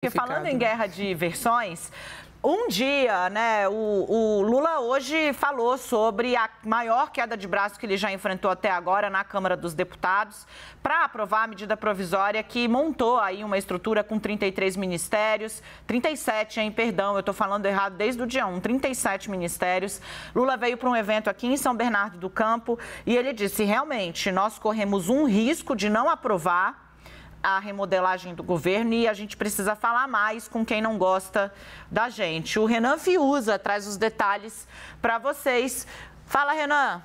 Porque falando em guerra de versões, um dia, né, o Lula hoje falou sobre a maior queda de braço que ele já enfrentou até agora na Câmara dos Deputados para aprovar a medida provisória que montou aí uma estrutura com 33 ministérios, 37, perdão, eu estou falando errado desde o dia 1, 37 ministérios. Lula veio para um evento aqui em São Bernardo do Campo e ele disse, realmente, nós corremos um risco de não aprovar a remodelagem do governo e a gente precisa falar mais com quem não gosta da gente. O Renan Fiuza traz os detalhes para vocês. Fala, Renan.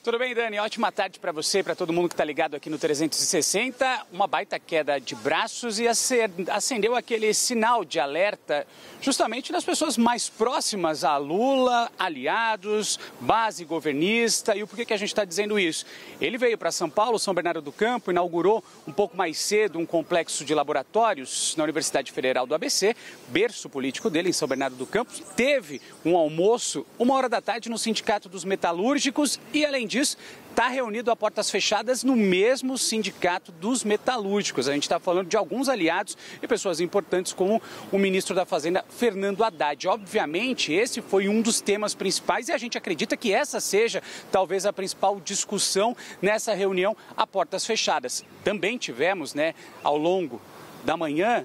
Tudo bem, Dani? Ótima tarde para você, para todo mundo que está ligado aqui no 360. Uma baita queda de braços e acendeu aquele sinal de alerta justamente das pessoas mais próximas a Lula, aliados, base governista. E o porquê que a gente está dizendo isso? Ele veio para São Paulo, São Bernardo do Campo, inaugurou um pouco mais cedo um complexo de laboratórios na Universidade Federal do ABC, berço político dele em São Bernardo do Campo. Teve um almoço 1h da tarde no Sindicato dos Metalúrgicos e, além disso, está reunido a portas fechadas no mesmo Sindicato dos Metalúrgicos. A gente está falando de alguns aliados e pessoas importantes como o ministro da Fazenda, Fernando Haddad. Obviamente, esse foi um dos temas principais e a gente acredita que essa seja talvez a principal discussão nessa reunião a portas fechadas. Também tivemos, ao longo da manhã,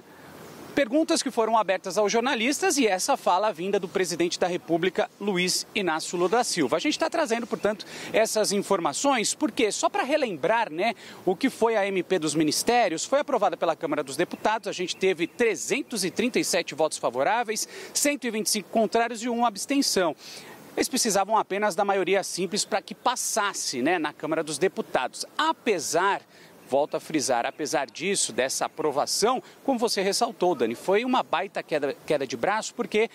perguntas que foram abertas aos jornalistas e essa fala vinda do presidente da República, Luiz Inácio Lula da Silva. A gente está trazendo, portanto, essas informações porque, só para relembrar, o que foi a MP dos Ministérios, foi aprovada pela Câmara dos Deputados, a gente teve 337 votos favoráveis, 125 contrários e 1 abstenção. Eles precisavam apenas da maioria simples para que passasse, na Câmara dos Deputados. Volto a frisar, apesar disso, dessa aprovação, como você ressaltou, Dani, foi uma baita queda de braço, porque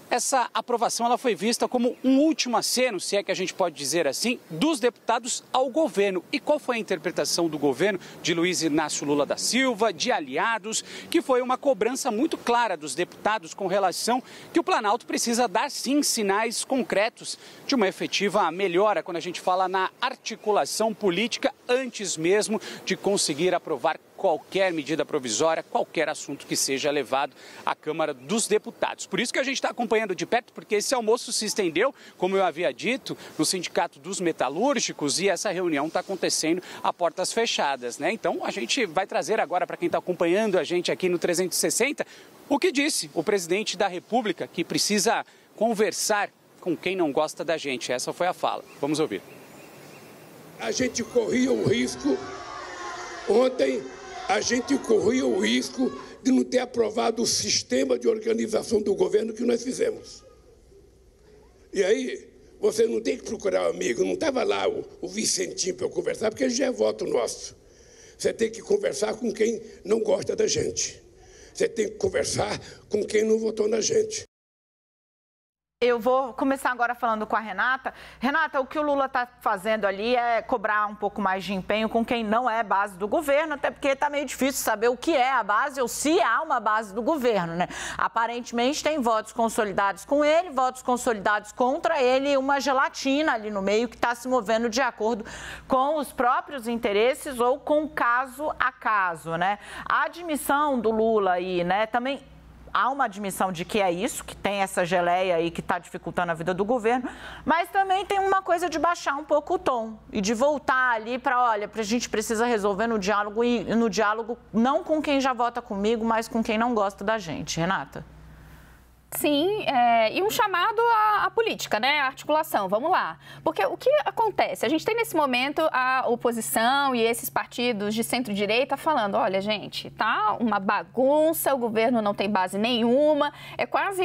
essa aprovação ela foi vista como um último aceno, se é que a gente pode dizer assim, dos deputados ao governo. E qual foi a interpretação do governo de Luiz Inácio Lula da Silva, de aliados, que foi uma cobrança muito clara dos deputados com relação que o Planalto precisa dar, sim, sinais concretos de uma efetiva melhora quando a gente fala na articulação política antes mesmo de conseguir aprovar qualquer medida provisória, qualquer assunto que seja levado à Câmara dos Deputados. Por isso que a gente está acompanhando de perto, porque esse almoço se estendeu, como eu havia dito, no Sindicato dos Metalúrgicos e essa reunião está acontecendo a portas fechadas, Então, a gente vai trazer agora para quem está acompanhando a gente aqui no 360 o que disse o presidente da República, que precisa conversar com quem não gosta da gente. Essa foi a fala. Vamos ouvir. A gente corria o risco ontem. A gente corria o risco de não ter aprovado o sistema de organização do governo que nós fizemos. E aí, você não tem que procurar um amigo, não estava lá o Vicentinho para eu conversar, porque ele já é voto nosso. Você tem que conversar com quem não gosta da gente. Você tem que conversar com quem não votou na gente. Eu vou começar agora falando com a Renata. Renata, o que o Lula está fazendo ali é cobrar um pouco mais de empenho com quem não é base do governo, até porque está meio difícil saber o que é a base ou se há uma base do governo, Aparentemente tem votos consolidados com ele, votos consolidados contra ele e uma gelatina ali no meio que está se movendo de acordo com os próprios interesses ou com caso a caso, A admissão do Lula aí, também há uma admissão de que é isso, que tem essa geleia aí que está dificultando a vida do governo, mas também tem uma coisa de baixar um pouco o tom e de voltar ali para, olha, a gente precisa resolver no diálogo e no diálogo não com quem já vota comigo, mas com quem não gosta da gente. Renata? Sim, e um chamado à política, à articulação, vamos lá. Porque o que acontece? A gente tem nesse momento a oposição e esses partidos de centro-direita falando, olha gente, tá uma bagunça, o governo não tem base nenhuma, é quase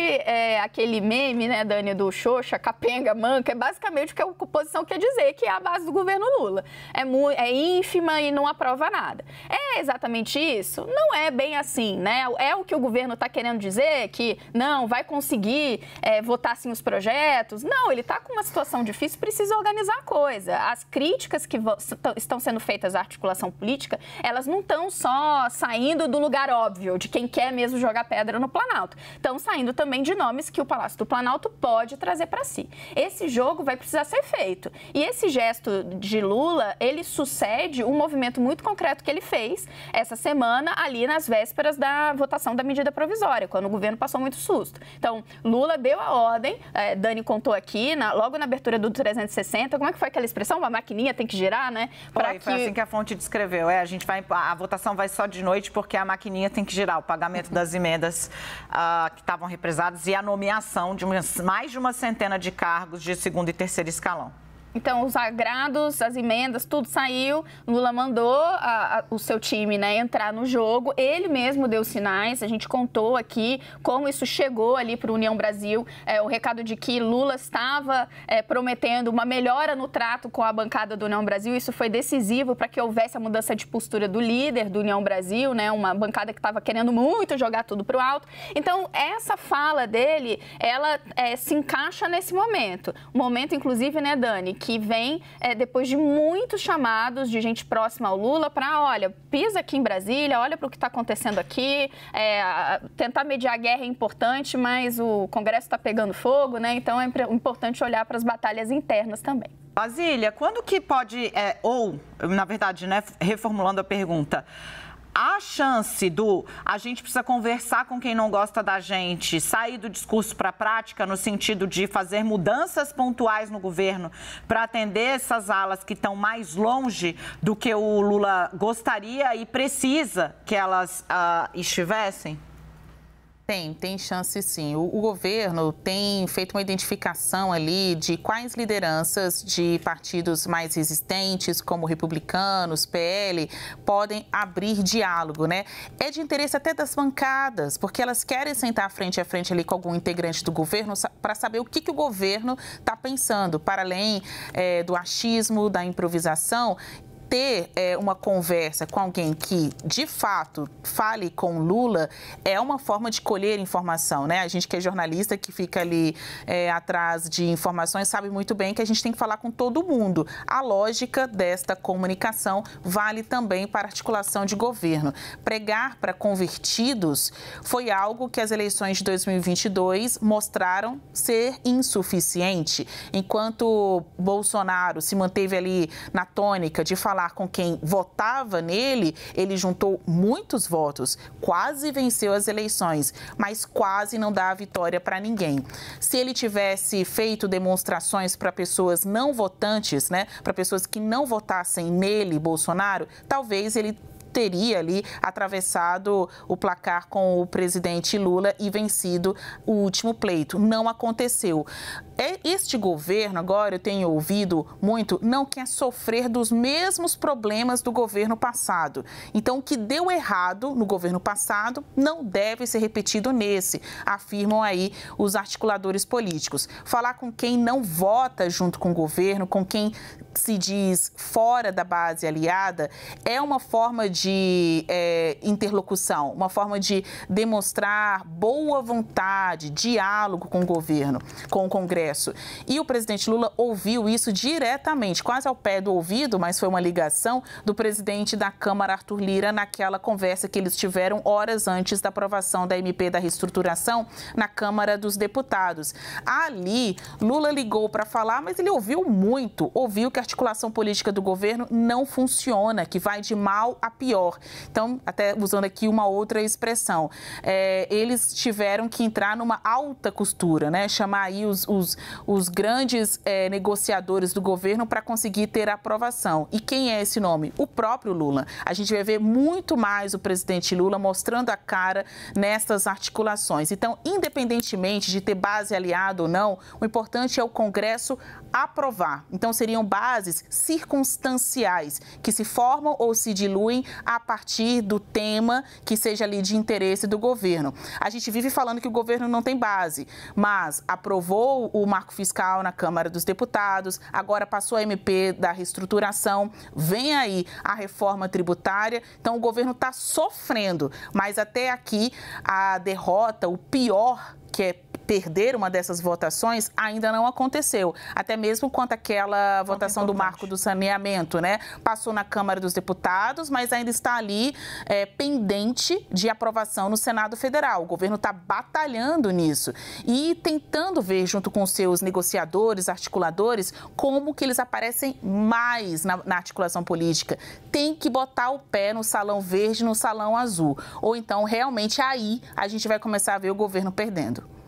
aquele meme, Dani, do Xoxa, capenga, manca, é basicamente o que a oposição quer dizer, que é a base do governo Lula. É ínfima e não aprova nada. É exatamente isso? Não é bem assim, É o que o governo está querendo dizer, que não, vai vai conseguir votar sim os projetos. Não, ele está com uma situação difícil, precisa organizar a coisa. As críticas que estão sendo feitas à articulação política, elas não estão só saindo do lugar óbvio, de quem quer mesmo jogar pedra no Planalto. Estão saindo também de nomes que o Palácio do Planalto pode trazer para si. Esse jogo vai precisar ser feito. E esse gesto de Lula, ele sucede um movimento muito concreto que ele fez essa semana, ali nas vésperas da votação da medida provisória, quando o governo passou muito susto. Então, Lula deu a ordem, Dani contou aqui, logo na abertura do 360, como é que foi aquela expressão? A maquininha tem que girar, né? Foi assim que a fonte descreveu. A votação vai só de noite porque a maquininha tem que girar, o pagamento das emendas que estavam represadas e a nomeação de mais de uma centena de cargos de segundo e terceiro escalão. Então, os agrados, as emendas, tudo saiu. Lula mandou o seu time, né, entrar no jogo. Ele mesmo deu sinais. A gente contou aqui como isso chegou ali para o União Brasil. O recado de que Lula estava prometendo uma melhora no trato com a bancada do União Brasil. Isso foi decisivo para que houvesse a mudança de postura do líder do União Brasil, né, uma bancada que estava querendo muito jogar tudo para o alto. Então, essa fala dele, ela se encaixa nesse momento. Um momento, inclusive, né, Dani, que vem depois de muitos chamados de gente próxima ao Lula para, olha, pisa aqui em Brasília, olha para o que está acontecendo aqui, tentar mediar a guerra é importante, mas o Congresso está pegando fogo, né? Então é importante olhar para as batalhas internas também. Basília, quando que pode, na verdade, né, reformulando a pergunta, a chance a gente precisa conversar com quem não gosta da gente, sair do discurso para a prática no sentido de fazer mudanças pontuais no governo para atender essas alas que estão mais longe do que o Lula gostaria e precisa que elas estivessem? Tem chance sim. O governo tem feito uma identificação ali de quais lideranças de partidos mais resistentes, como republicanos, PL, podem abrir diálogo, né? É de interesse até das bancadas, porque elas querem sentar frente a frente ali com algum integrante do governo para saber o que o governo está pensando, para além do achismo, da improvisação. Ter uma conversa com alguém que, de fato, fale com Lula é uma forma de colher informação, né? A gente que é jornalista, que fica ali atrás de informações, sabe muito bem que a gente tem que falar com todo mundo. A lógica desta comunicação vale também para a articulação de governo. Pregar para convertidos foi algo que as eleições de 2022 mostraram ser insuficiente. Enquanto Bolsonaro se manteve ali na tônica de falar com quem votava nele, ele juntou muitos votos, quase venceu as eleições, mas quase não dá a vitória para ninguém. Se ele tivesse feito demonstrações para pessoas não votantes, né, para pessoas que não votassem nele, Bolsonaro, talvez ele teria ali atravessado o placar com o presidente Lula e vencido o último pleito. Não aconteceu. Este governo, agora eu tenho ouvido muito, não quer sofrer dos mesmos problemas do governo passado. Então, o que deu errado no governo passado não deve ser repetido nesse, afirmam aí os articuladores políticos. Falar com quem não vota junto com o governo, com quem se diz fora da base aliada, é uma forma de interlocução, uma forma de demonstrar boa vontade, diálogo com o governo, com o Congresso. E o presidente Lula ouviu isso diretamente, quase ao pé do ouvido, mas foi uma ligação do presidente da Câmara, Arthur Lira, naquela conversa que eles tiveram horas antes da aprovação da MP da reestruturação na Câmara dos Deputados. Ali, Lula ligou para falar, mas ele ouviu muito, ouviu que a articulação política do governo não funciona, que vai de mal a pior. Então, até usando aqui uma outra expressão, eles tiveram que entrar numa alta costura, né? Chamar aí os grandes negociadores do governo para conseguir ter a aprovação. E quem é esse nome? O próprio Lula. A gente vai ver muito mais o presidente Lula mostrando a cara nessas articulações. Então, independentemente de ter base aliada ou não, o importante é o Congresso aprovar. Então, seriam bases circunstanciais que se formam ou se diluem a partir do tema que seja ali de interesse do governo. A gente vive falando que o governo não tem base, mas aprovou o marco fiscal na Câmara dos Deputados, agora passou a MP da reestruturação, vem aí a reforma tributária, então o governo está sofrendo, mas até aqui a derrota, o pior, que é perder uma dessas votações ainda não aconteceu. Até mesmo quanto àquela votação do marco do saneamento, né? Passou na Câmara dos Deputados, mas ainda está ali pendente de aprovação no Senado Federal. O governo está batalhando nisso e tentando ver, junto com os seus negociadores, articuladores, como que eles aparecem mais na articulação política. Tem que botar o pé no salão verde, no salão azul. Ou então, realmente, aí a gente vai começar a ver o governo perdendo.